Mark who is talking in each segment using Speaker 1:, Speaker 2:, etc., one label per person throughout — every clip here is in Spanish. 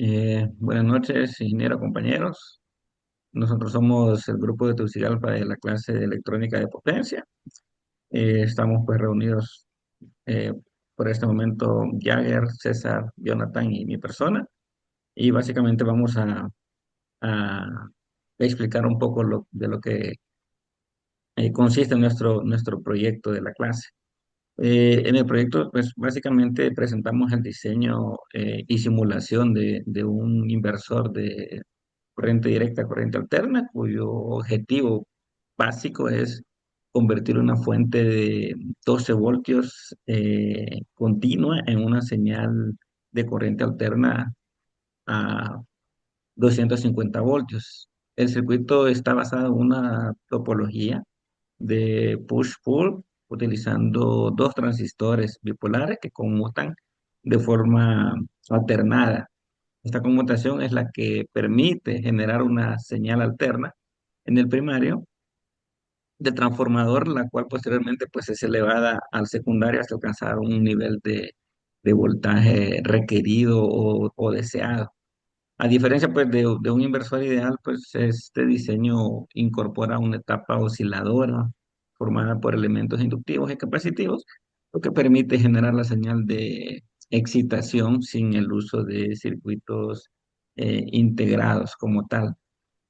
Speaker 1: Buenas noches, ingeniero compañeros. Nosotros somos el grupo de Tegucigalpa de la clase de electrónica de potencia. Estamos pues reunidos eh, por este momento Jagger, César, Jonathan y mi persona. Y básicamente vamos a explicar un poco de lo que consiste nuestro proyecto de la clase. En el proyecto, pues básicamente presentamos el diseño y simulación de un inversor de corriente directa a corriente alterna, cuyo objetivo básico es convertir una fuente de 12 voltios continua en una señal de corriente alterna a 250 voltios. El circuito está basado en una topología de push-pull, utilizando dos transistores bipolares que conmutan de forma alternada. Esta conmutación es la que permite generar una señal alterna en el primario del transformador, la cual posteriormente pues es elevada al secundario hasta alcanzar un nivel de voltaje requerido o deseado. A diferencia pues de un inversor ideal, pues este diseño incorpora una etapa osciladora formada por elementos inductivos y capacitivos, lo que permite generar la señal de excitación sin el uso de circuitos integrados como tal.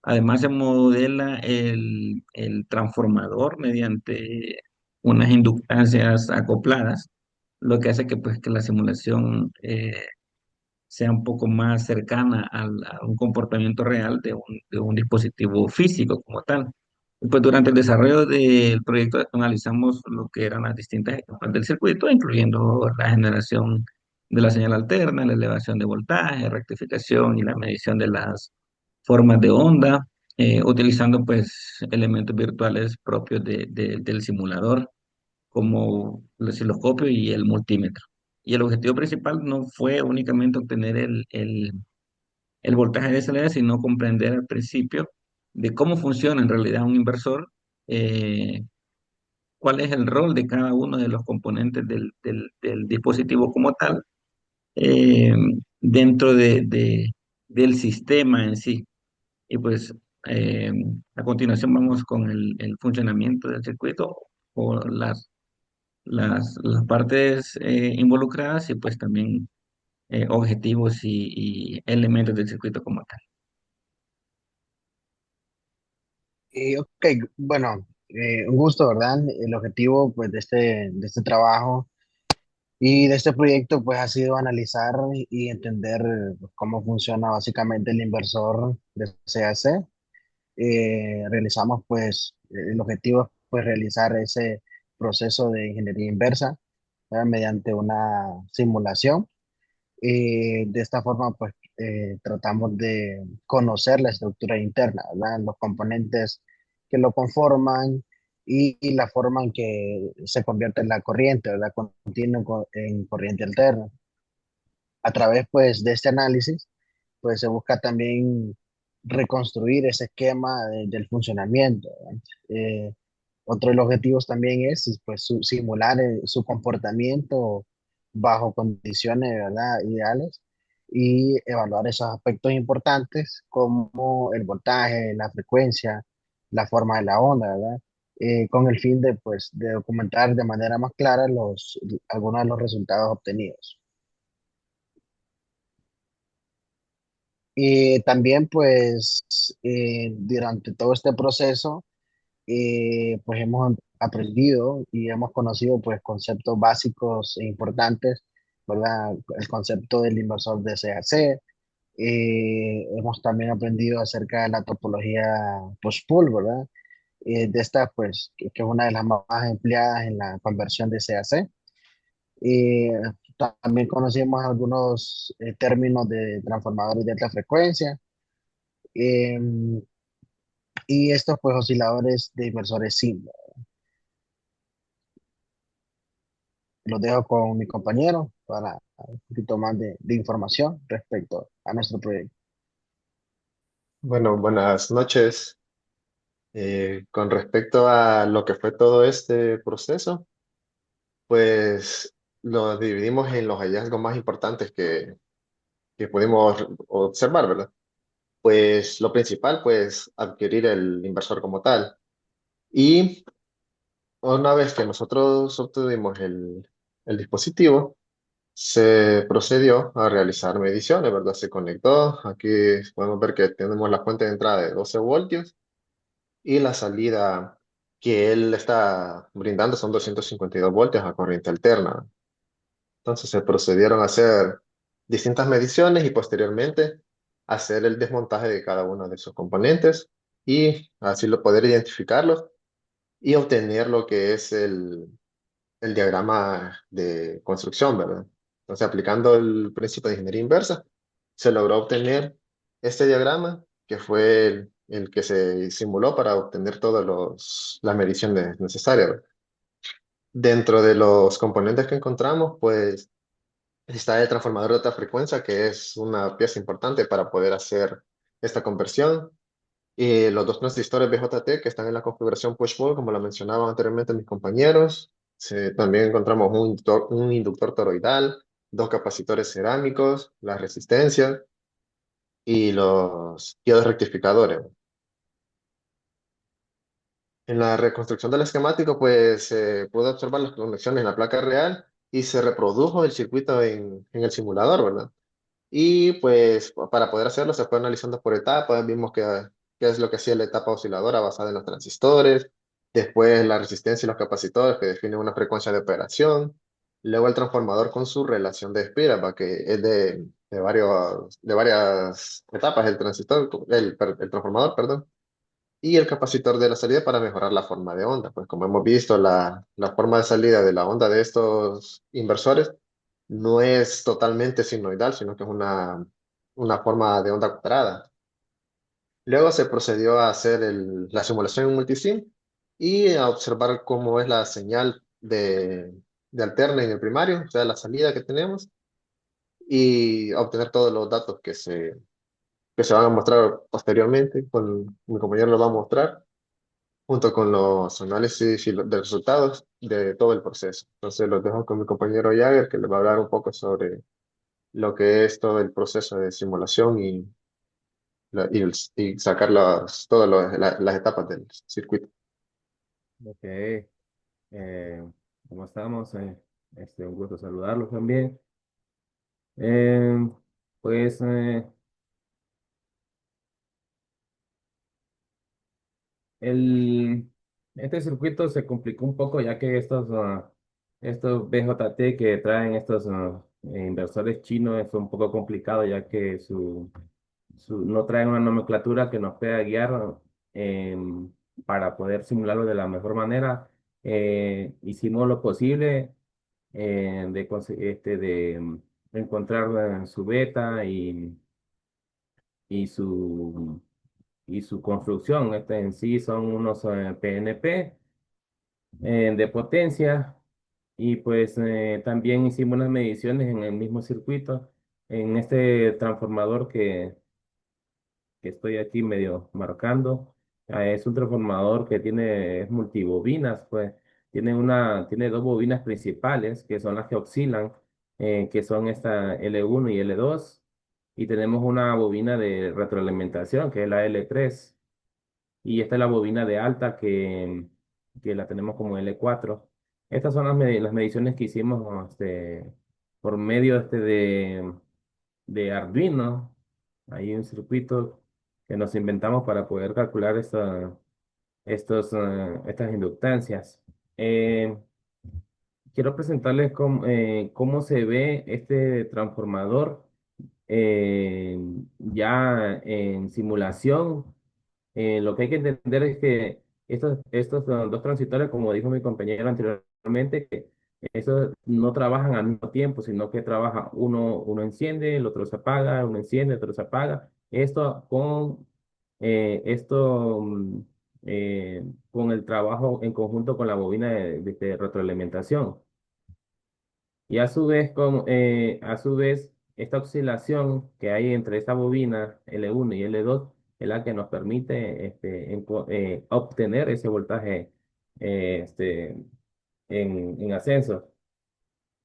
Speaker 1: Además, se modela el transformador mediante unas inductancias acopladas, lo que hace que, pues, que la simulación sea un poco más cercana a un comportamiento real de un dispositivo físico como tal. Y pues durante el desarrollo del proyecto analizamos lo que eran las distintas etapas del circuito, incluyendo la generación de la señal alterna, la elevación de voltaje, rectificación y la medición de las formas de onda, utilizando pues elementos virtuales propios del simulador como el osciloscopio y el multímetro. Y el objetivo principal no fue únicamente obtener el voltaje de salida, sino comprender al principio de cómo funciona en realidad un inversor, eh, cuál es el rol de cada uno de los componentes del dispositivo como tal, eh, dentro del sistema en sí. Y pues eh, a continuación vamos con el funcionamiento del circuito o las partes involucradas y pues también objetivos y elementos del circuito como tal.
Speaker 2: Ok, bueno, un gusto, ¿verdad? El objetivo pues de este trabajo y de este proyecto pues ha sido analizar y entender pues, cómo funciona básicamente el inversor de CAC. Realizamos pues el objetivo es pues realizar ese proceso de ingeniería inversa, ¿verdad? Mediante una simulación. De esta forma pues tratamos de conocer la estructura interna, ¿verdad? Los componentes que lo conforman y la forma en que se convierte en la corriente, ¿verdad? Continua en corriente alterna. A través pues de este análisis pues se busca también reconstruir ese esquema del funcionamiento, ¿verdad? Otro de los objetivos también es pues simular su comportamiento bajo condiciones, ¿verdad? Ideales y evaluar esos aspectos importantes como el voltaje, la frecuencia, la forma de la onda, ¿verdad? Con el fin de pues de documentar de manera más clara algunos de los resultados obtenidos. Y también, pues, durante todo este proceso, pues hemos aprendido y hemos conocido, pues, conceptos básicos e importantes, ¿verdad? El concepto del inversor de CAC. Hemos también aprendido acerca de la topología push-pull, ¿verdad? De esta, pues, que es una de las más empleadas en la conversión de CAC. Eh, También conocimos algunos términos de transformadores de alta frecuencia. Eh, y estos pues osciladores de inversores SIM. Los dejo con mi compañero para un poquito más de información respecto a nuestro proyecto.
Speaker 3: Bueno, buenas noches. Con respecto a lo que fue todo este proceso, pues lo dividimos en los hallazgos más importantes que pudimos observar, ¿verdad? Pues lo principal, pues adquirir el inversor como tal. Y una vez que nosotros obtuvimos el dispositivo, se procedió a realizar mediciones, ¿verdad? Se conectó. Aquí podemos ver que tenemos la fuente de entrada de 12 voltios y la salida que él está brindando son 252 voltios a corriente alterna. Entonces se procedieron a hacer distintas mediciones y posteriormente hacer el desmontaje de cada uno de sus componentes y así lo poder identificarlos y obtener lo que es el diagrama de construcción, ¿verdad? Entonces, aplicando el principio de ingeniería inversa, se logró obtener este diagrama, que fue el que se simuló para obtener todas las mediciones necesarias, ¿verdad? Dentro de los componentes que encontramos, pues está el transformador de alta frecuencia, que es una pieza importante para poder hacer esta conversión. Y los dos transistores BJT que están en la configuración push-pull, como lo mencionaban anteriormente mis compañeros. También encontramos un inductor toroidal, dos capacitores cerámicos, las resistencias y los diodos rectificadores. En la reconstrucción del esquemático, pues se pudo observar las conexiones en la placa real y se reprodujo el circuito en el simulador, ¿verdad? Y pues para poder hacerlo se fue analizando por etapas, vimos qué es lo que hacía la etapa osciladora basada en los transistores, después la resistencia y los capacitores que definen una frecuencia de operación, luego el transformador con su relación de espira, que es de varias etapas, el transistor, el transformador, perdón, y el capacitor de la salida para mejorar la forma de onda. Pues como hemos visto, la forma de salida de la onda de estos inversores no es totalmente sinoidal, sino que es una forma de onda cuadrada. Luego se procedió a hacer la simulación en multisim y a observar cómo es la señal de alterna en el primario, o sea, la salida que tenemos, y a obtener todos los datos que se van a mostrar posteriormente. Con mi compañero lo va a mostrar, junto con los análisis de resultados de todo el proceso. Entonces los dejo con mi compañero Jagger, que le va a hablar un poco sobre lo que es todo el proceso de simulación y sacar las etapas del circuito.
Speaker 4: Ok, ¿cómo estamos? Un gusto saludarlos también. Eh, pues el, este circuito se complicó un poco ya que estos BJT que traen estos inversores chinos es un poco complicado ya que no traen una nomenclatura que nos pueda guiar para poder simularlo de la mejor manera. Hicimos lo posible de encontrar su beta y su, y su construcción. Este en sí son unos PNP de potencia y pues también hicimos unas mediciones en el mismo circuito, en este transformador que estoy aquí medio marcando. Es un transformador que es multibobinas, pues tiene dos bobinas principales que son las que oscilan, que son esta L1 y L2, y tenemos una bobina de retroalimentación que es la L3, y esta es la bobina de alta que la tenemos como L4. Estas son las mediciones que hicimos por medio de Arduino. Hay un circuito que nos inventamos para poder calcular estas inductancias. Eh, Quiero presentarles cómo se ve este transformador ya en simulación. Lo que hay que entender es que estos dos transistores, como dijo mi compañero anteriormente, que esos no trabajan al mismo tiempo, sino que trabaja uno enciende, el otro se apaga, uno enciende, el otro se apaga. Esto eh, con el trabajo en conjunto con la bobina de retroalimentación. Y a su vez, esta oscilación que hay entre esta bobina L1 y L2 es la que nos permite obtener ese voltaje eh, este, en ascenso.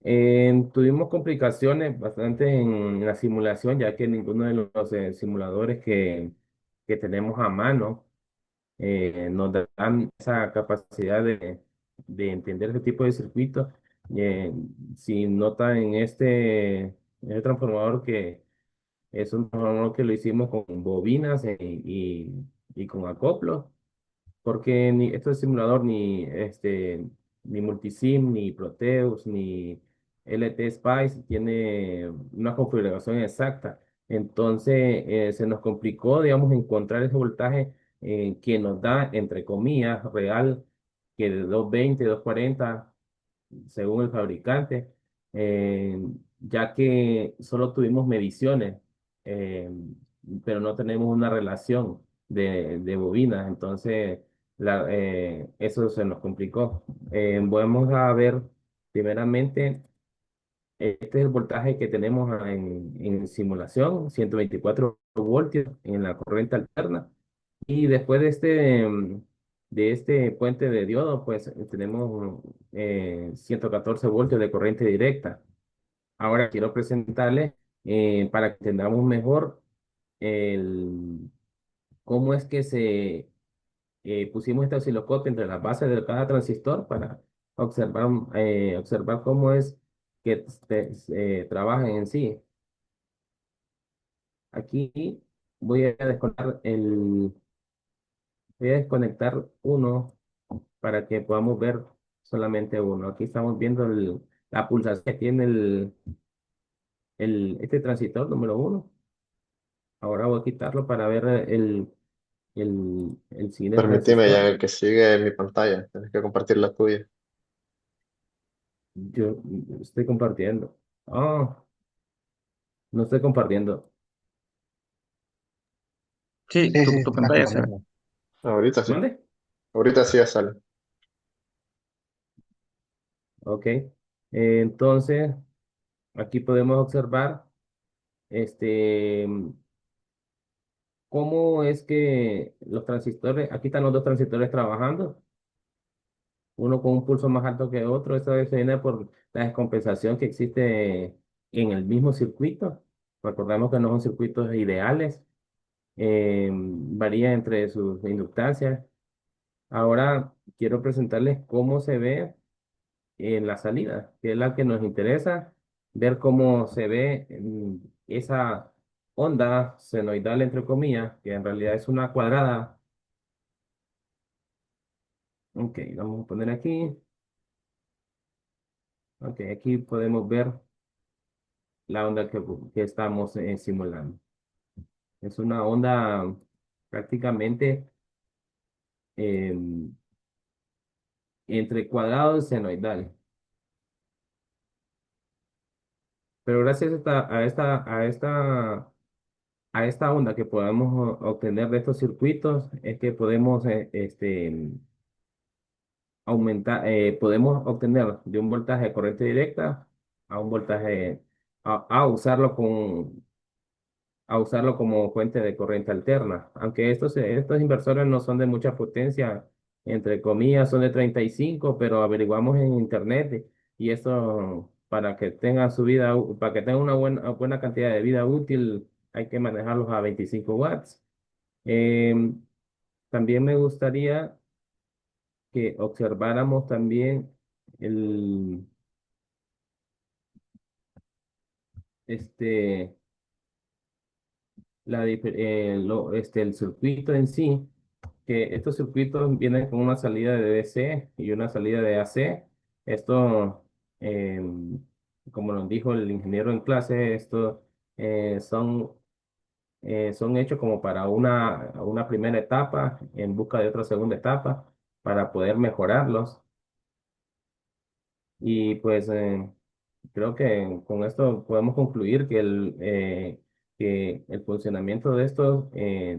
Speaker 4: Tuvimos complicaciones bastante en la simulación, ya que ninguno de los simuladores que tenemos a mano nos dan esa capacidad de entender ese tipo de circuitos. Eh, si notan en este transformador que es un transformador que lo hicimos con bobinas y con acoplos, porque ni esto es simulador, ni Multisim, ni Proteus, ni LT Spice tiene una configuración exacta. Entonces, se nos complicó, digamos, encontrar ese voltaje que nos da, entre comillas, real, que de 220, 240 según el fabricante, ya que solo tuvimos mediciones, eh, pero no tenemos una relación de bobinas, entonces eso se nos complicó. Vamos a ver primeramente, este es el voltaje que tenemos en simulación, 124 voltios en la corriente alterna. Y después de este puente de diodo, pues tenemos 114 voltios de corriente directa. Ahora quiero presentarles para que entendamos mejor el, cómo es que pusimos este osciloscopio entre las bases de cada transistor para observar cómo es que trabajan en sí. Aquí voy a voy a desconectar uno para que podamos ver solamente uno. Aquí estamos viendo la pulsación que tiene este transistor número uno. Ahora voy a quitarlo para ver el siguiente
Speaker 3: Permíteme ya en
Speaker 4: transistor.
Speaker 3: el que sigue en mi pantalla. Tienes que compartir la tuya.
Speaker 4: Yo estoy compartiendo. Ah, no estoy compartiendo.
Speaker 1: Sí,
Speaker 2: Sí, sí,
Speaker 1: tu
Speaker 2: está
Speaker 1: pantalla se ve.
Speaker 2: compartiendo.
Speaker 3: Ahorita sí.
Speaker 4: ¿Mande?
Speaker 3: Ahorita sí ya sale.
Speaker 4: Ok. Entonces, aquí podemos observar este, cómo es que los transistores, aquí están los dos transistores trabajando, uno con un pulso más alto que otro. Esto se viene por la descompensación que existe en el mismo circuito. Recordemos que no son circuitos ideales, varía entre sus inductancias. Ahora quiero presentarles cómo se ve en la salida, que es la que nos interesa, ver cómo se ve esa onda senoidal, entre comillas, que en realidad es una cuadrada. Ok, vamos a poner aquí. Ok, aquí podemos ver la onda que estamos simulando. Es una onda prácticamente em, entre cuadrado y senoidal. Pero gracias a esta onda que podemos obtener de estos circuitos, es que podemos podemos obtener de un voltaje de corriente directa a un voltaje, a usarlo a usarlo como fuente de corriente alterna. Aunque estos inversores no son de mucha potencia, entre comillas, son de 35, pero averiguamos en internet y esto para que tengan para que tengan una buena cantidad de vida útil, hay que manejarlos a 25 watts. Em, También me gustaría que observáramos también el, este, el circuito en sí, que estos circuitos vienen con una salida de DC y una salida de AC. Esto, como nos dijo el ingeniero en clase, estos son hechos como para una primera etapa en busca de otra segunda etapa para poder mejorarlos. Y pues creo que con esto podemos concluir que el funcionamiento de estos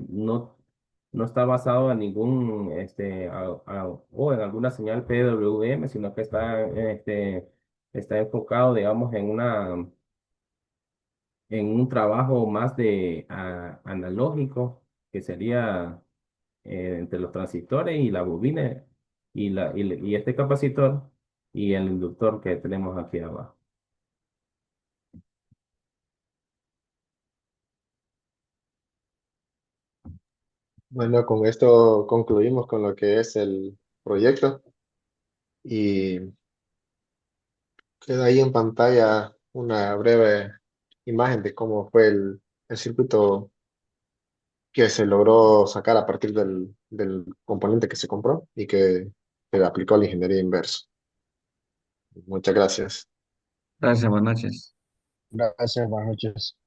Speaker 4: no está basado en o en alguna señal PWM, sino que está enfocado, digamos, en un trabajo más analógico, que sería entre los transistores y la bobina y este capacitor y el inductor que tenemos aquí abajo.
Speaker 3: Bueno, con esto concluimos con lo que es el proyecto y queda ahí en pantalla una breve imagen de cómo fue el circuito que se logró sacar a partir del componente que se compró y que se le aplicó a la ingeniería inversa. Muchas gracias.
Speaker 1: Gracias, buenas noches.
Speaker 2: Gracias, buenas noches.